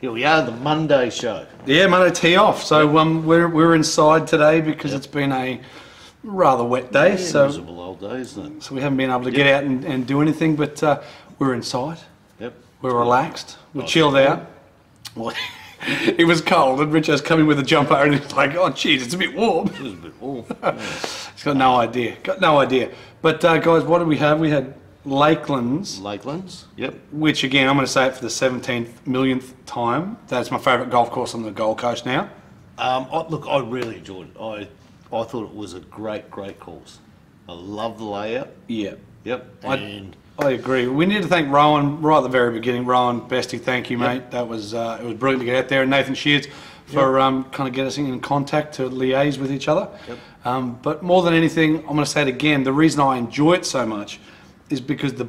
Here we are, the Monday show. Yeah, Monday tee off. So we're inside today because it's been a rather wet day. Yeah, so miserable old day, isn't it? So we haven't been able to get out and do anything, but we're inside. Yep. We're relaxed. We're chilled out. Well, it was cold, and Richo's coming with a jumper, and he's like, "Oh, geez, it's a bit warm." It was a bit warm. He's got no idea. But guys, what did we have? We had Lakelands. Lakelands, yep. Which again, I'm going to say it for the 17th millionth time. That's my favourite golf course on the Gold Coast now. Look, I really enjoyed it. I thought it was a great course. I love the layout. Yeah. Yep. And I agree. We need to thank Rowan right at the very beginning. Rowan, bestie, thank you, mate. That was it was brilliant to get out there, and Nathan Shears for kind of get us in contact to liaise with each other. Yep. But more than anything, I'm going to say it again. The reason I enjoy it so much is because the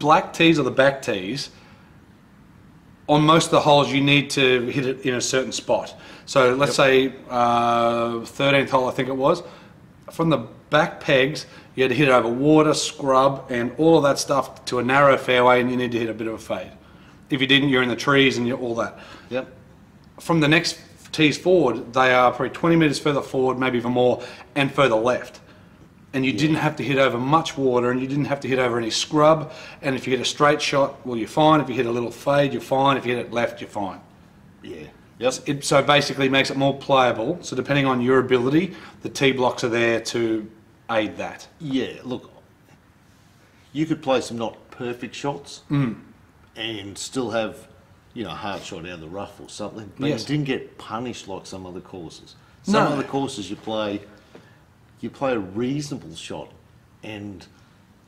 black tees or the back tees, on most of the holes you need to hit it in a certain spot. So let's say 13th hole, I think it was, from the back pegs you had to hit it over water, scrub and all of that stuff to a narrow fairway, and you need to hit a bit of a fade. If you didn't, you're in the trees and you're all that. Yep. From the next tees forward, they are probably 20 metres further forward, maybe even more, and further left. And you didn't have to hit over much water, and you didn't have to hit over any scrub. And if you hit a straight shot, well, you're fine. If you hit a little fade, you're fine. If you hit it left, you're fine. Yeah. Yep. It so basically makes it more playable. So depending on your ability, the tee blocks are there to aid that. Yeah, look, you could play some not perfect shots and still have, you know, a hard shot out of the rough or something. But you didn't get punished like some other courses. Some other courses you play a reasonable shot and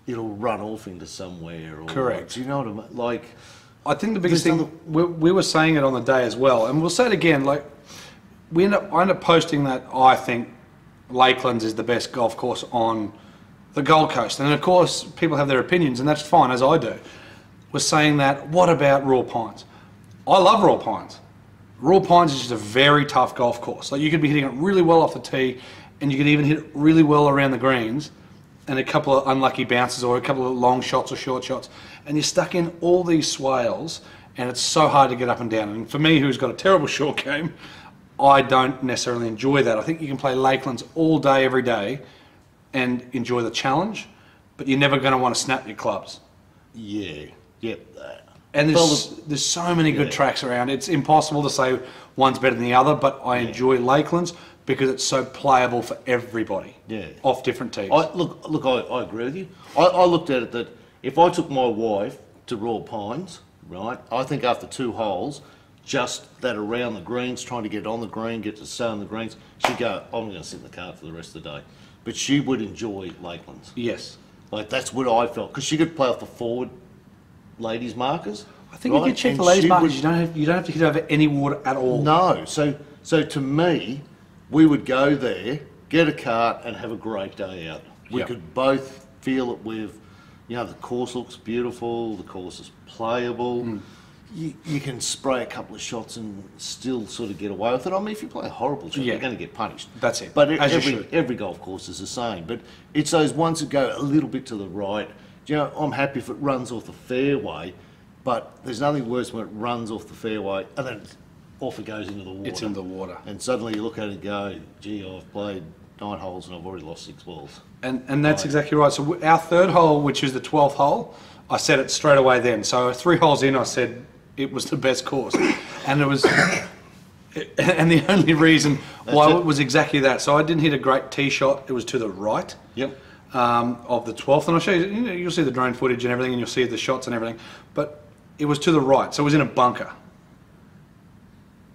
it'll run off into somewhere. Or, correct. Do you know what I mean? Like, I think the biggest thing, we were saying it on the day as well, and we'll say it again, like, I end up posting that I think Lakelands is the best golf course on the Gold Coast. And of course, people have their opinions, and that's fine, as I do. We're saying that, what about Raw Pines? I love Raw Pines. Raw Pines is just a very tough golf course. Like, you could be hitting it really well off the tee, and you could even hit it really well around the greens, and a couple of unlucky bounces or a couple of long shots or short shots, and you're stuck in all these swales, and it's so hard to get up and down. And for me, who's got a terrible short game, I don't necessarily enjoy that. I think you can play Lakelands all day, every day, and enjoy the challenge, but you're never going to want to snap your clubs. Yeah, yep. And there's so many good tracks around. It's impossible to say one's better than the other, but I enjoy Lakelands because it's so playable for everybody. Yeah. Off different tees. I agree with you. I looked at it that if I took my wife to Raw Pines, right, I think after 2 holes, just that around the greens, trying to get on the green, get to stay on the greens, she'd go, I'm going to sit in the car for the rest of the day. But she would enjoy Lakelands. Yes. Like, that's what I felt, because she could play off the forward ladies markers. I think if you check the ladies markers, you don't have to hit over any water at all. No. So to me, we would go there, get a cart, and have a great day out. We could both feel it with, you know, the course looks beautiful, the course is playable. You can spray a couple of shots and still sort of get away with it. I mean, if you play a horrible shot, you're going to get punished. That's it. But every golf course is the same. But it's those ones that go a little bit to the right. You know, I'm happy if it runs off the fairway, but there's nothing worse when it runs off the fairway and then off it goes into the water. It's in the water. And suddenly you look at it and go, gee, I've played 9 holes and I've already lost 6 balls. And that's exactly right. So our 3rd hole, which is the 12th hole, I said it straight away then. So 3 holes in, I said it was the best course. And it was, and the only reason why it was exactly that. So I didn't hit a great tee shot. It was to the right. Yep. Of the 12th, and I'll show you, you'll see the drone footage and everything, and you'll see the shots and everything, but it was to the right, so it was in a bunker.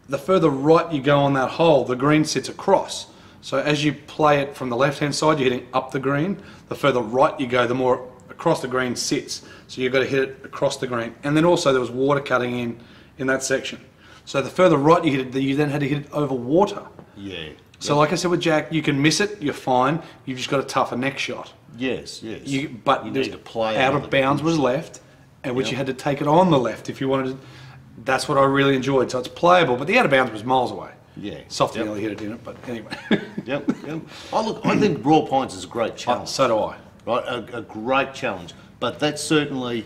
The further right you go on that hole, the green sits across. So as you play it from the left-hand side, you're hitting up the green. The further right you go, the more across the green sits. So you've got to hit it across the green. And then also there was water cutting in that section. So the further right you hit it, you then had to hit it over water. Yeah. So like I said with Jack, you can miss it, you're fine. You've just got a tougher next shot. Yes. But you need to play out of bounds was left, and which you had to take it on the left if you wanted to. That's what I really enjoyed. So it's playable, but the out of bounds was miles away. Yeah. Softy nearly hit it in it, but anyway. Yep. I think Raw Pines is a great challenge. So do I. Right, a great challenge. But that certainly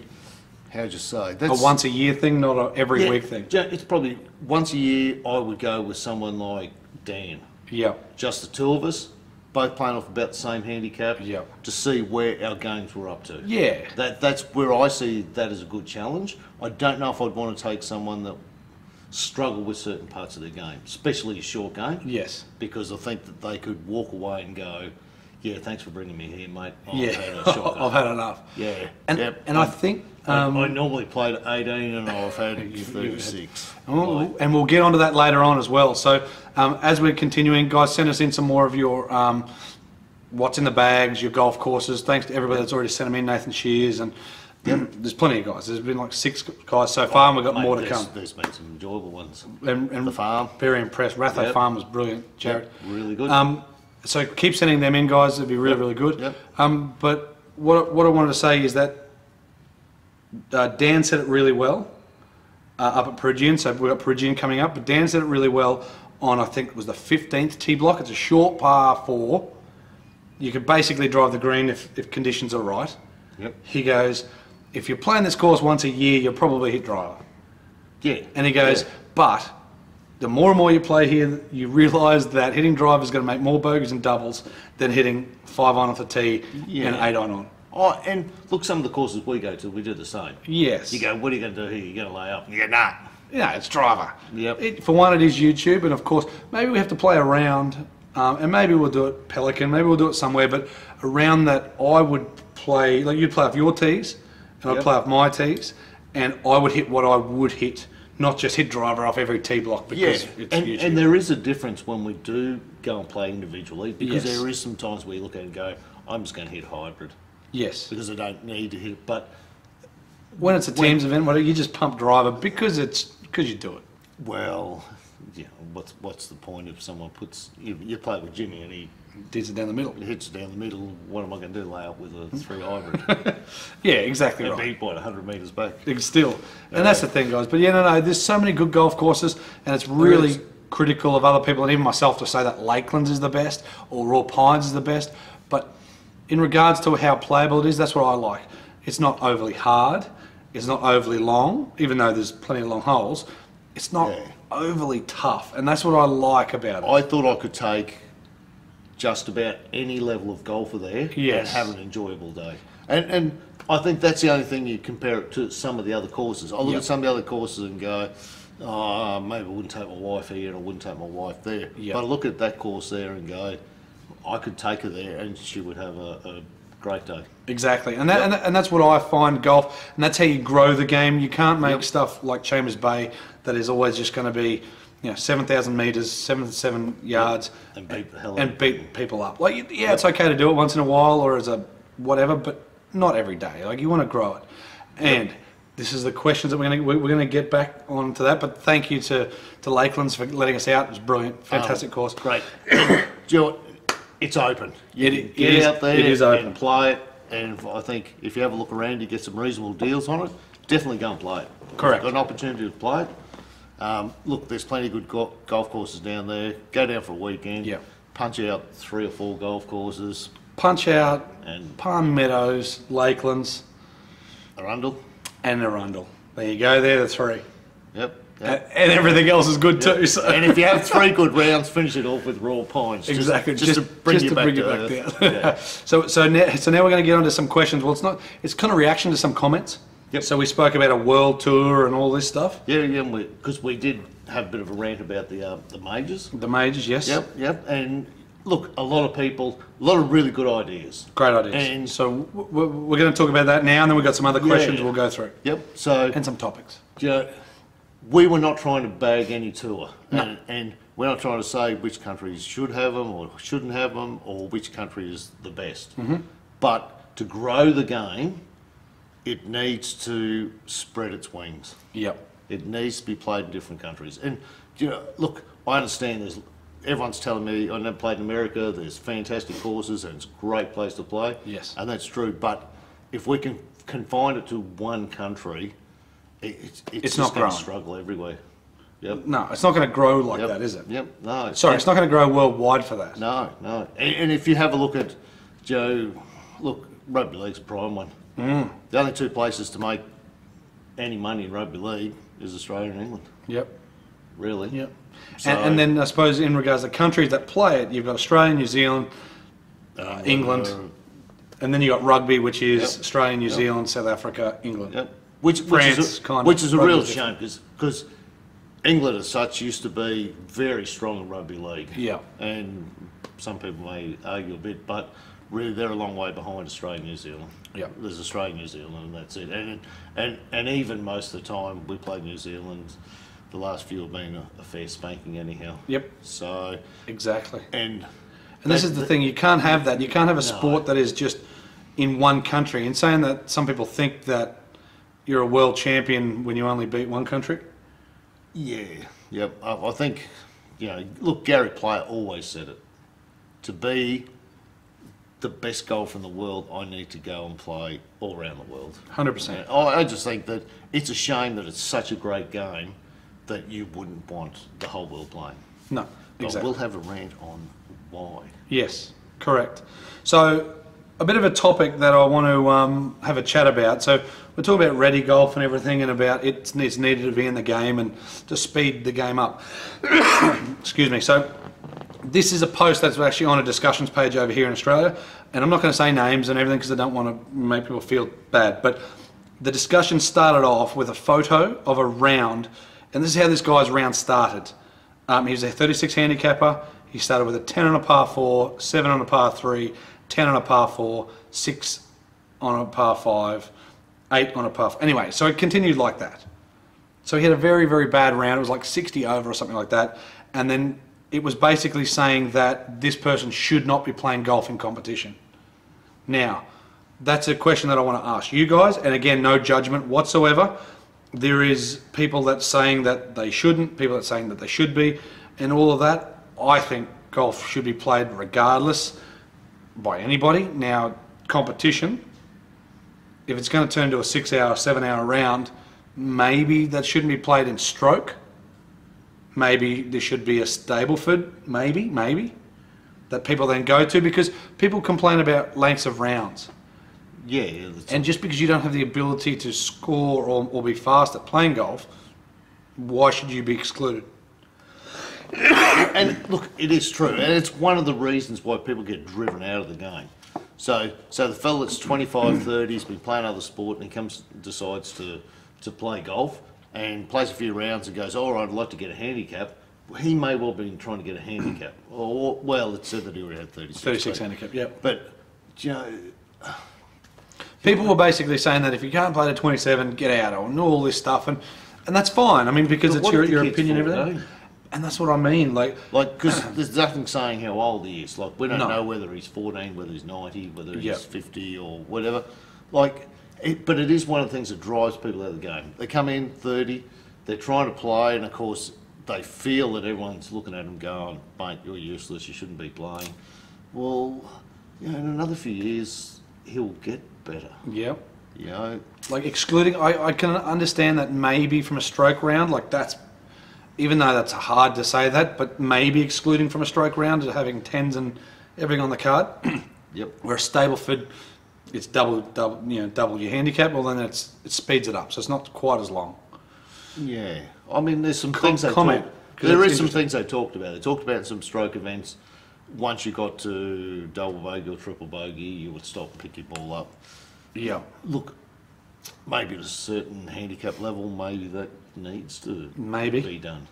how'd you say? A once a year thing, not a every week thing. It's probably once a year. I would go with someone like Dan. Yeah. Just the two of us, both playing off about the same handicap. Yeah. To see where our games were up to. Yeah. That's where I see that as a good challenge. I don't know if I'd want to take someone that struggle with certain parts of their game, especially a short game. Yes. Because I think that they could walk away and go, yeah, thanks for bringing me here, mate. I've had enough. Yeah. And I think... I normally played 18 and I've had 36. And we'll get onto that later on as well. So as we're continuing, guys, send us in some more of your what's in the bags, your golf courses. Thanks to everybody that's already sent them in, Nathan Shears, and there's plenty of guys. There's been like 6 guys so far, and we've got more to come. There's been some enjoyable ones. And the farm. Very impressed. Ratho Farm was brilliant, Jared. Really good. So keep sending them in, guys. It'd be really, really good. But what I wanted to say is that Dan said it really well up at PEREGIAN. So we've got PEREGIAN coming up, but Dan said it really well on, I think it was the 15th tee block. It's a short par 4. You could basically drive the green if conditions are right. He goes, if you're playing this course once a year, you'll probably hit driver. And he goes, but the more and more you play here, you realise that hitting driver is going to make more bogeys and doubles than hitting 5-iron off the tee and 8-iron on. Oh, and look, some of the courses we go to, we do the same. Yes. You go, what are you going to do here? You're going to lay up. You go, nah. Yeah, it's driver. For one, it is YouTube, and of course, maybe we have to play around, and maybe we'll do it Pelican, maybe we'll do it somewhere, but around that, I would play, like you'd play off your tees, and I'd play off my tees, and I would hit what I would hit, not just hit driver off every tee block, because it's YouTube. And there is a difference when we do go and play individually, because there is some times where you look at it and go, I'm just going to hit hybrid. Yes. Because I don't need to hit, but... When it's a teams event, you just pump driver because you do it. Well, what's the point if someone puts... You play with Jimmy and he... Hits it down the middle. He hits it down the middle. What am I going to do? Lay up with a 3 hybrid? Yeah, exactly right. Be quite 100 metres back. Still. And that's the thing, guys. But no, there's so many good golf courses, and it's really critical of other people, and even myself, to say that Lakelands is the best or Raw Pines is the best. But in regards to how playable it is, that's what I like. It's not overly hard. It's not overly long, even though there's plenty of long holes. It's not overly tough, and that's what I like about it. I thought I could take just about any level of golfer there and have an enjoyable day. And I think that's the only thing you compare it to some of the other courses. I look at some of the other courses and go, oh, maybe I wouldn't take my wife here and I wouldn't take my wife there. But I look at that course there and go, I could take her there and she would have a great day. Exactly, and that's what I find golf, and that's how you grow the game. You can't make stuff like Chambers Bay that is always just going to be, 7,000 metres, 7 yards, and beat the hell and beat people up. Like, it's okay to do it once in a while or as a whatever, but not every day. Like, you want to grow it. And this is the questions that we're going to get back onto that. But thank you to Lakelands for letting us out. It was brilliant, fantastic course. Great. It's open. Get out there and play it. And I think if you have a look around, you get some reasonable deals on it. Definitely go and play it. Correct. Got an opportunity to play it. Look, there's plenty of good golf courses down there. Go down for a weekend. Punch out 3 or 4 golf courses. Punch out and Palm Meadows, Lakelands, Arundel. And Arundel. There you go. They're the 3. Yep. And everything else is good too. So. And if you have 3 good rounds, finish it off with Raw Pines. Exactly. Just to bring you back down. So now we're going to get on to some questions. Well, it's kind of reaction to some comments. So we spoke about a world tour and all this stuff. Because we did have a bit of a rant about the majors. The majors, yes. Yep. And look, a lot of really good ideas. Great ideas. And so we're going to talk about that now, and then we've got some other questions we'll go through. And some topics. We were not trying to bag any tour. No. And we're not trying to say which countries should have them or shouldn't have them or which country is the best. But to grow the game, it needs to spread its wings. It needs to be played in different countries. And look, I understand everyone's telling me, I never played in America, there's fantastic courses and it's a great place to play. Yes. And that's true, but if we can confine it to one country, it's not going to struggle everywhere. No, it's not going to grow like that, is it? No. Sorry, it's not going to grow worldwide for that. No. And if you have a look at, rugby league's a prime one. The only 2 places to make any money in rugby league is Australia and England. Yep. Really. Yep. So, And then I suppose in regards to countries that play it, you've got Australia, New Zealand, England, and then you've got rugby, which is Australia, New Zealand, South Africa, England. Yep. Which is a real shame because England as such used to be very strong in rugby league. Yeah. And some people may argue a bit, but really they're a long way behind Australia and New Zealand. Yeah. There's Australia and New Zealand and that's it. And even most of the time we play New Zealand, the last few have been a fair spanking anyhow. Yep. So exactly. And this is the thing, you can't have that. You can't have a sport that is just in one country. In saying that, some people think that you're a world champion when you only beat one country. Yeah, yep. I think, look, Gary Player always said it. To be the best golfer in the world, I need to go and play all around the world. 100%. I just think that it's a shame that it's such a great game that you wouldn't want the whole world playing. No, exactly. But we'll have a rant on why. Yes, correct. So, a bit of a topic that I want to have a chat about. So, we're talking about ready golf and everything, and about it's needed to be in the game and to speed the game up. Excuse me. So, this is a post that's actually on a discussions page over here in Australia, and I'm not going to say names and everything because I don't want to make people feel bad, but the discussion started off with a photo of a round, and this is how this guy's round started. He was a 36 handicapper. He started with a 10 on a par 4, 7 on a par 3, 10 on a par 4, 6 on a par 5, 8 on a par 4. Anyway, so it continued like that. So he had a very, very bad round. It was like 60 over or something like that. And then it was basically saying that this person should not be playing golf in competition. Now, that's a question that I want to ask you guys. And again, no judgment whatsoever. There is people that's saying that they shouldn't, people that's saying that they should be, and all of that. I think golf should be played regardless by anybody. Now, competition, if it's going to turn to a 6 hour, 7 hour round, maybe that shouldn't be played in stroke. Maybe there should be a Stableford, maybe, that people then go to, because people complain about lengths of rounds. Yeah. And just because you don't have the ability to score or be fast at playing golf, why should you be excluded? And look, it is true, and it's one of the reasons why people get driven out of the game. So the fella that's 25, 30, he's been playing other sport, and he decides to play golf, and plays a few rounds and goes, all right, I'd like to get a handicap. Well, he may well have been trying to get a handicap. Or, well, it said that he already had 36. 36 handicap, yep. But, people were basically saying that if you can't play to 27, get out, and all this stuff, and that's fine. I mean, because it's your opinion and everything. And that's what I mean, because there's nothing saying how old he is. Like, we don't know whether he's 14, whether he's 90, whether he's 50 or whatever. But it is one of the things that drives people out of the game. They come in 30, they're trying to play, and of course they feel that everyone's looking at them going, mate, you're useless, you shouldn't be playing. Well, in another few years he'll get better. Yeah. Like excluding, I can understand that maybe from a stroke round, that's. Even though that's hard to say that, but maybe excluding from a stroke round and having 10s and everything on the card. Yep. Where a Stableford, it's double your handicap. Well, then it speeds it up, so it's not quite as long. Yeah, I mean, there's some things they talked. There is some things they talked about. They talked about some stroke events. Once you got to double bogey or triple bogey, you would stop and pick your ball up. Yeah. Look, maybe at a certain handicap level, maybe that needs to be done.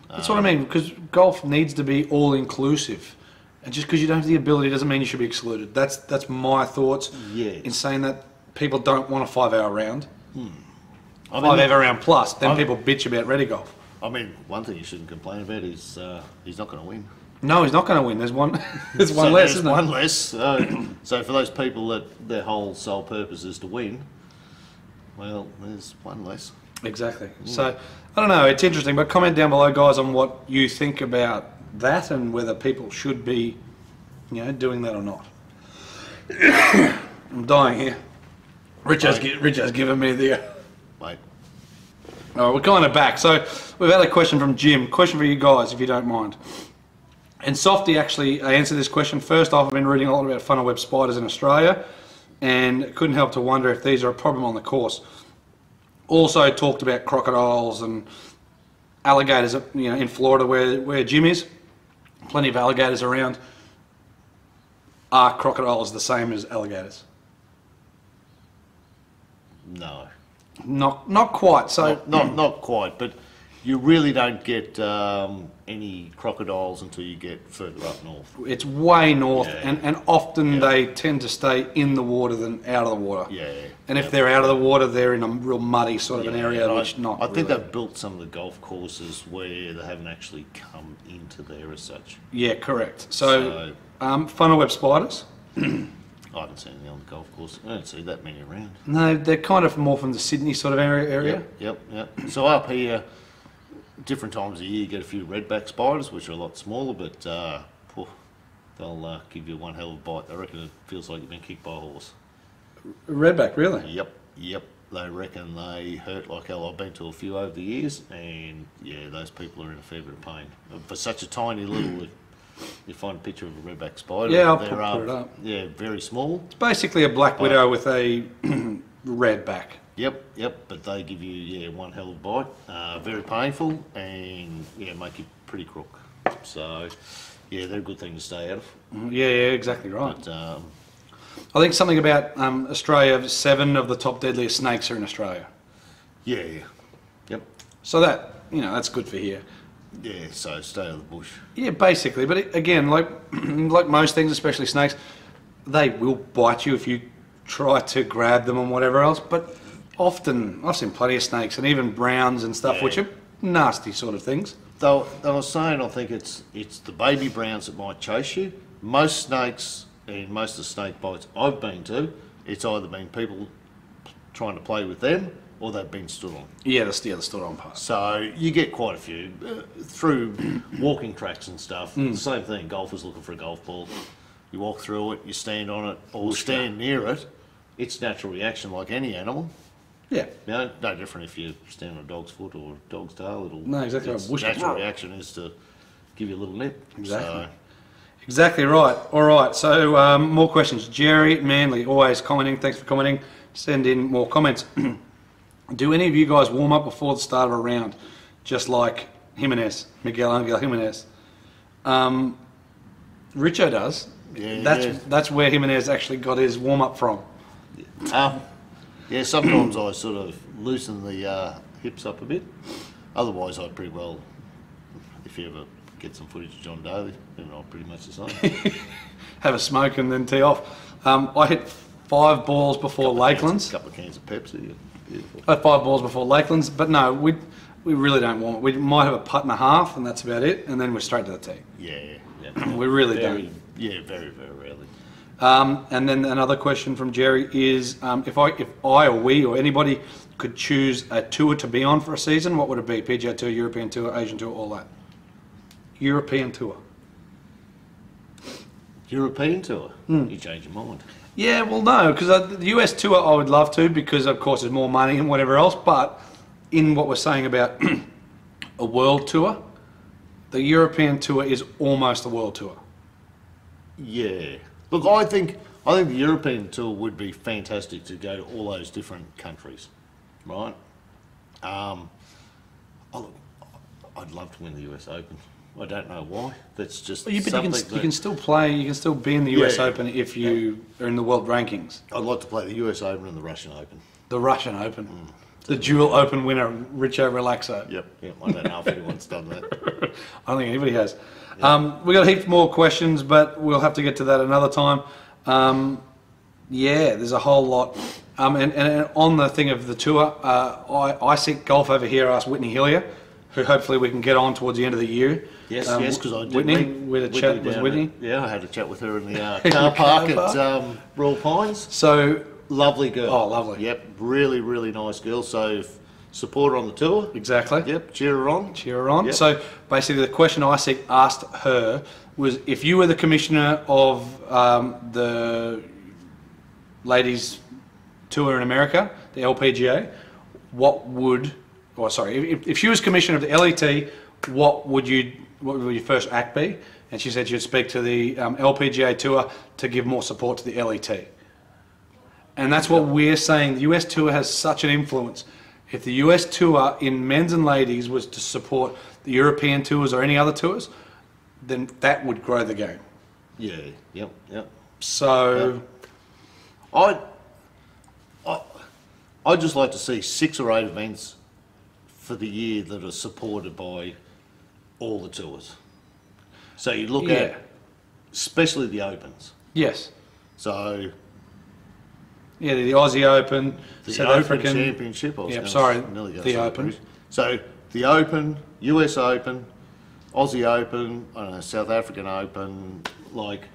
That's what I mean, because golf needs to be all-inclusive. And just because you don't have the ability doesn't mean you should be excluded. That's my thoughts in saying that people don't want a 5 hour round. 5 hour round plus, then people bitch about ready golf. I mean, one thing you shouldn't complain about is he's not going to win. No, he's not going to win. There's one less, isn't there? One less. So for those people that their whole sole purpose is to win, well, there's one less. Exactly. So, I don't know, it's interesting, but comment down below, guys, on what you think about that and whether people should be, doing that or not. I'm dying here. Richo's given me the... Mate. All right, we're kind of back. So, we've had a question from Jim. Question for you guys, if you don't mind. And Softy actually answered this question. First off, I've been reading a lot about funnel web spiders in Australia, and couldn't help to wonder if these are a problem on the course. Also talked about crocodiles and alligators, you know, in Florida where Jim is. Plenty of alligators around. Are crocodiles the same as alligators? No. Not quite. So not quite, but you really don't get any crocodiles until you get further up north. It's way north, Yeah. and often they tend to stay in the water than out of the water. Yeah. And if they're out of the water, they're in a real muddy sort of an area, which not I think really. they've built some of the golf courses where they haven't actually come into there as such. Yeah, correct. So funnel web spiders. I haven't seen any on the golf course. I don't see that many around. No, they're kind of more from the Sydney sort of area. Yep. So up here, different times of the year, you get a few redback spiders, which are a lot smaller, but they'll give you one hell of a bite. They reckon it feels like you've been kicked by a horse. Redback, really? Yep. They reckon they hurt like hell. I've been to a few over the years, and yeah, those people are in a fair bit of pain. For such a tiny little, you find a picture of a redback spider. Yeah, I'll put it up. Yeah, very small. It's basically a black widow with a red back. Yep, but they give you, one hell of a bite. Very painful, and make you pretty crook. So, yeah, they're a good thing to stay out of. Yeah, exactly right. But, I think something about Australia, 7 of the top deadliest snakes are in Australia. yeah. Yep. So that's good for here. Yeah, so stay out of the bush. Yeah, basically. But again, like most things, especially snakes, they will bite you if you try to grab them and whatever else. But often, I've seen plenty of snakes and even browns and stuff, which are nasty sort of things. Though I was saying, I think it's the baby browns that might chase you. Most snakes, and most of the snake bites I've been to, it's either been people trying to play with them, or they've been stood on. Yeah, the stood on part. So you get quite a few through walking tracks and stuff. The same thing, golfers looking for a golf ball. You walk through it, you stand on it, or stand near it. It's natural reaction like any animal. Yeah. No different if you stand on a dog's foot or a dog's tail. No, exactly right. Its natural reaction is to give you a little nip. Exactly. So, Exactly right. All right. So more questions. Jerry Manley, always commenting. Thanks for commenting. Send in more comments. Do any of you guys warm up before the start of a round, just like Miguel Angel Jimenez? Richo does. Yeah, that's where Jimenez actually got his warm up from. Yeah, sometimes I sort of loosen the hips up a bit. Otherwise, I pretty well, if you ever get some footage of John Daly, then I'm pretty much the same. Have a smoke and then tee off. I hit 5 balls before Lakelands. A couple of cans of Pepsi. Yeah. Beautiful. I had 5 balls before Lakelands, but no, we really don't warm it. We might have a putt and a half, and that's about it, and then we're straight to the tee. Yeah. We really don't. Yeah, very, very rarely. And then another question from Jerry is, if I or we or anybody could choose a tour to be on for a season, what would it be? PGA Tour, European Tour, Asian Tour, all that? European Tour. European Tour? You change your mind. Yeah, well, no, because the US Tour I would love to, because of course there's more money and whatever else, but in what we're saying about a world tour, the European Tour is almost a world tour. Yeah. Look, I think the European Tour would be fantastic to go to all those different countries, right? I'd love to win the US Open. I don't know why. That's just But something you can still play. You can still be in the US Open if you are in the world rankings. I'd like to play the US Open and the Russian Open. The Russian Open, the dual Open winner, Richo Relaxo. Yep. I don't know if anyone's done that. I don't think anybody has. We got heaps more questions, but we'll have to get to that another time. There's a whole lot. And on the thing of the tour, I Seek Golf over here asked Whitney Hillier, who hopefully we can get on towards the end of the year. Yes, because I did. Whitney, we had a chat with Whitney. I had a chat with her in the car park at Royal Pines. So lovely girl. Oh, lovely. Yep, really, really nice girl. So support her on the tour. Exactly. Yep, cheer her on. Cheer her on. Yep. So basically the question ISEC asked her was, if you were the commissioner of the ladies tour in America, the LPGA, if she was commissioner of the LET, what would your first act be? And she said she'd speak to the LPGA tour to give more support to the LET. And that's what we're saying. The US tour has such an influence. if the US tour in men's and ladies was to support the European tours or any other tours, then that would grow the game. Yeah, yep. So, I'd just like to see 6 or 8 events for the year that are supported by all the tours. So you look at, especially the Opens. Yes. So, yeah, the Aussie Open, the South Open African Championship. The Open. So the Open, US Open, Aussie Open, I don't know, South African Open, like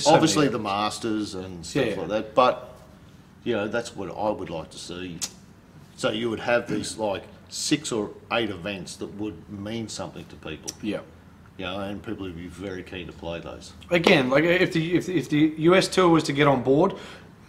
obviously the Masters and stuff like that. But you know, that's what I would like to see. So you would have these like 6 or 8 events that would mean something to people. Yeah. You know, and people would be very keen to play those. Again, like if the US tour was to get on board,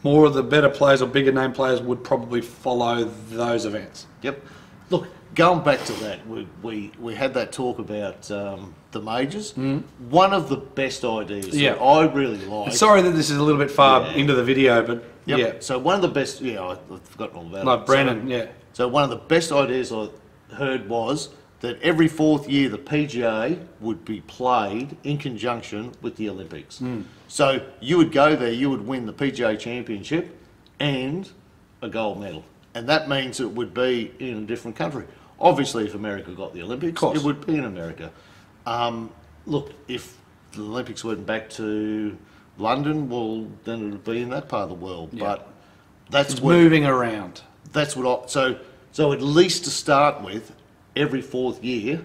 more of the better players or bigger name players would probably follow those events. Yep. Look, going back to that, we had that talk about the majors. One of the best ideas that I really like. Sorry that this is a little bit far into the video, but yeah. So one of the best, I've forgotten all about it. Like Brennan, So one of the best ideas I heard was that every 4th year the PGA would be played in conjunction with the Olympics. So you would go there, you would win the PGA Championship and a gold medal. And that means it would be in a different country. Obviously, if America got the Olympics, it would be in America. Look, if the Olympics went back to London, well, then it would be in that part of the world. But that's moving around. That's what so at least to start with, every 4th year,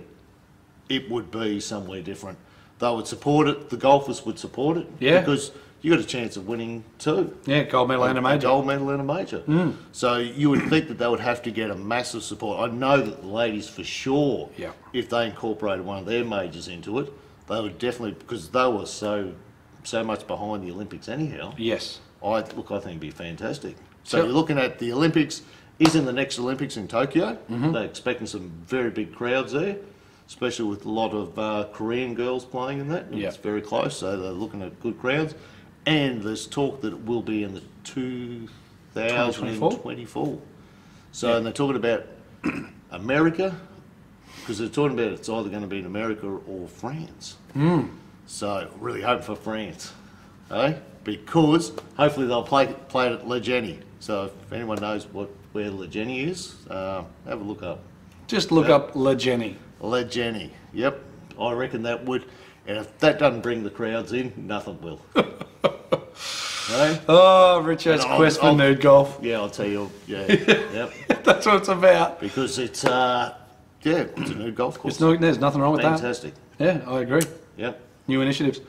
it would be somewhere different. They would support it, the golfers would support it, because you got a chance of winning too. Yeah, gold medal and a major. Gold medal and a major. So you would think that they would have to get a massive support. I know that the ladies for sure, if they incorporated one of their majors into it, they would definitely, because they were so much behind the Olympics anyhow. Yes. I think it'd be fantastic. So you're looking at the Olympics is in the next Olympics in Tokyo. They're expecting some very big crowds there, especially with a lot of Korean girls playing in that. It's very close, so they're looking at good crowds. And there's talk that it will be in the 2024. So and they're talking about America, because they're talking about it's either going to be in America or France. So really hope for France, because hopefully they'll play it at Le Jenny. So if anyone knows where Le Jenny is, have a look up. Just look up Le Jenny. Le Jenny, yep. I reckon that would, and if that doesn't bring the crowds in, nothing will. Oh, Richard's quest for nude golf. Yeah, I'll tell you. Yeah, yep. That's what it's about. Because it's it's a nude golf course. There's nothing wrong with that. Fantastic. Yeah, I agree. Yep. New initiatives.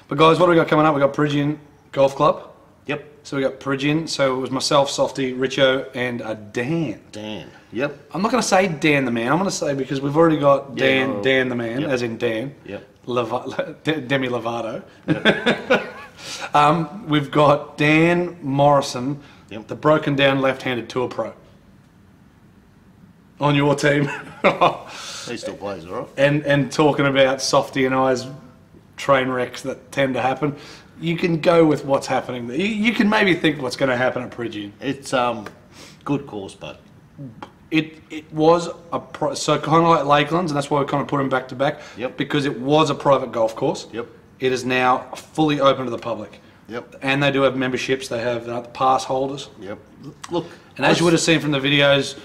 But guys, what do we got coming up? We got PEREGIAN Golf Club. Yep. So we got PEREGIAN. So it was myself, Softy, Richo, and Dan. Dan. Yep. I'm not going to say Dan the man. I'm going to say, because we've already got Dan the man, as in Dan. Yep. Demi Lovato. Yep. We've got Dan Morrison, the broken down left-handed tour pro, on your team. He still plays, all right. And talking about Softy and I's train wrecks that tend to happen. You can go with what's happening. You can maybe think what's going to happen at PEREGIAN. It's good course, but it was so kind of like Lakelands, and that's why we kind of put them back to back. Yep. Because it was a private golf course. Yep. It is now fully open to the public. Yep. And they do have memberships. They have the pass holders. Yep. Look. And as you would have seen from the videos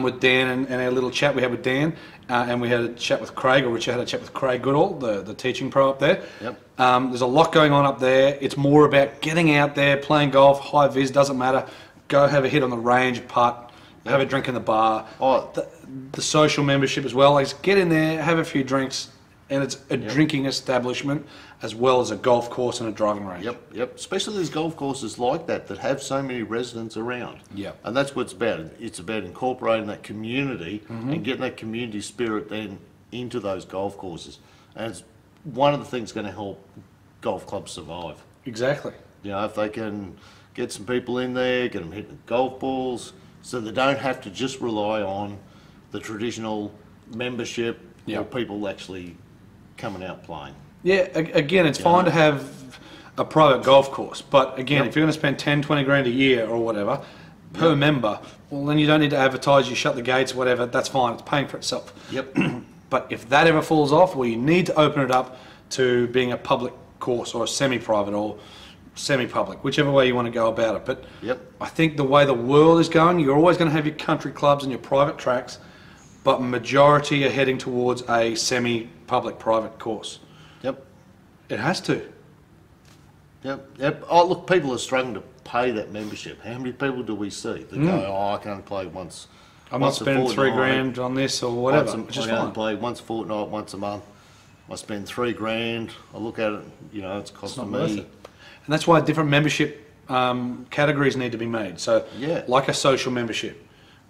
with Dan and our little chat we had with Dan, and we had a chat with Craig, or Richard had a chat with Craig Goodall, the teaching pro up there. Yep. There's a lot going on up there. It's more about getting out there, playing golf, high vis, doesn't matter. Go have a hit on the range, putt, have a drink in the bar. The social membership as well. Like, get in there, have a few drinks, and it's a drinking establishment as well as a golf course and a driving range. Yep. Especially these golf courses like that have so many residents around. Yep. And that's what it's about. It's about incorporating that community and getting that community spirit then into those golf courses. And it's one of the things going to help golf clubs survive. Exactly. You know, if they can get some people in there, get them hitting golf balls, so they don't have to just rely on the traditional membership or people actually coming out playing. Yeah, again, it's fine to have a private golf course, but again, if you're going to spend 10, 20 grand a year or whatever, per member, well, then you don't need to advertise, you shut the gates, whatever, that's fine, it's paying for itself. Yep. But if that ever falls off, well, you need to open it up to being a public course or a semi-private or semi-public, whichever way you want to go about it. But yep. I think the way the world is going, you're always going to have your country clubs and your private tracks, but majority are heading towards a semi-public private course. Yep. It has to. Yep. Yep. Oh, look, people are struggling to pay that membership. How many people do we see that go, oh, I can only play once? I'm not spending $3 grand on this or whatever. I can only play once a fortnight, once a month. I spend $3 grand. I look at it, you know, it's costing me. And that's why different membership categories need to be made. So, yeah. like a social membership,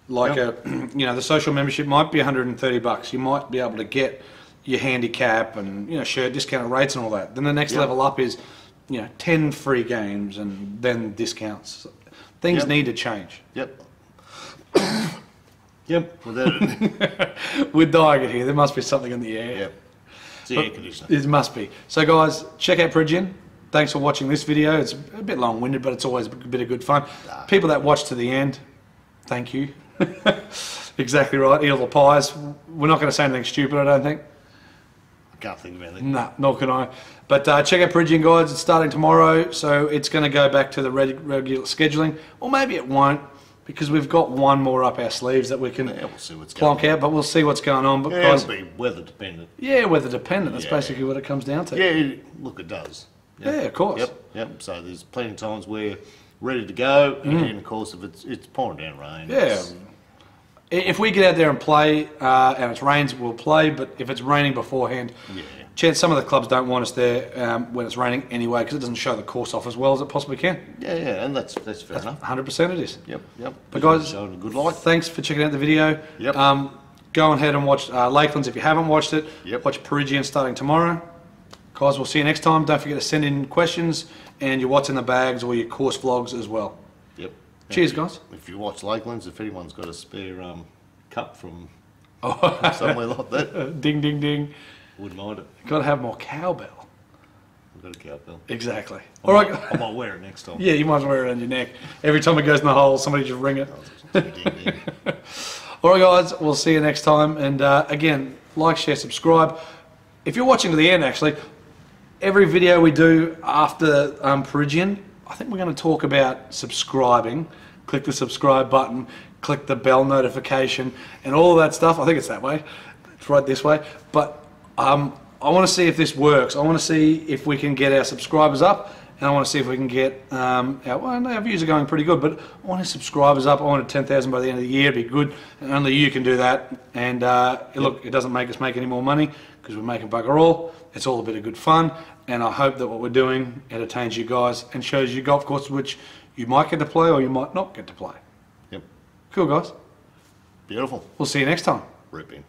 like yep. you know, the social membership might be $130. You might be able to get your handicap and, you know, shirt discounted rates and all that. Then the next yep. level up is, you know, 10 free games and then discounts. Things yep. need to change. Yep. Yep. Without it. We're dying it here. There must be something in the air. Yep. It's the air conditioner. It must be. So guys, check out PEREGIAN. Thanks for watching this video. It's a bit long-winded, but it's always a bit of good fun. People that watch to the end, thank you. Exactly right. Eat all the pies. We're not going to say anything stupid, I don't think. I can't think of anything. Nah, nor can I. But check out PEREGIAN, guys. It's starting tomorrow, so it's going to go back to the regular scheduling. Or maybe it won't, because we've got one more up our sleeves that we can we'll see what's plonk out, but we'll see what's going on. But guys, it'll be weather dependent. Yeah, weather dependent. That's basically what it comes down to. Yeah, look, it does. Yep. Yeah, of course. Yep, yep. So there's plenty of times where ready to go, and of course, if it's pouring down rain. Yeah. If we get out there and play, and it rains, we'll play. But if it's raining beforehand, chance some of the clubs don't want us there when it's raining anyway, because it doesn't show the course off as well as it possibly can. Yeah, yeah, and that's fair enough. 100% it is. Yep, yep. But guys, showing a good light. Thanks for checking out the video. Yep. Go ahead and watch Lakelands if you haven't watched it. Yep. Watch PEREGIAN starting tomorrow. Guys, we'll see you next time. Don't forget to send in questions and your what's in the bags or your course vlogs as well. Yep. Cheers, guys. If you watch Lakelands, if anyone's got a spare cup from somewhere like that. Ding, ding, ding. Wouldn't mind it. Got to have more cowbell. I've got a cowbell. Exactly. All right. I might wear it next time. Yeah, you might wear it on your neck. Every time it goes in the hole, somebody just ring it. All right, guys, we'll see you next time. And again, like, share, subscribe. If you're watching to the end, actually, every video we do after PEREGIAN, I think we're going to talk about subscribing. Click the subscribe button, click the bell notification, and all of that stuff. I think it's that way. It's right this way. But I want to see if this works. I want to see if we can get our subscribers up, and I want to see if we can get our views are going pretty good, but I want our subscribers up. I want 10,000 by the end of the year. It'd be good, and only you can do that. And look, it doesn't make us make any more money because we're making bugger all. It's all a bit of good fun, and I hope that what we're doing entertains you guys and shows you golf courses which you might get to play or you might not get to play. Yep. Cool, guys. Beautiful. We'll see you next time. Ripping.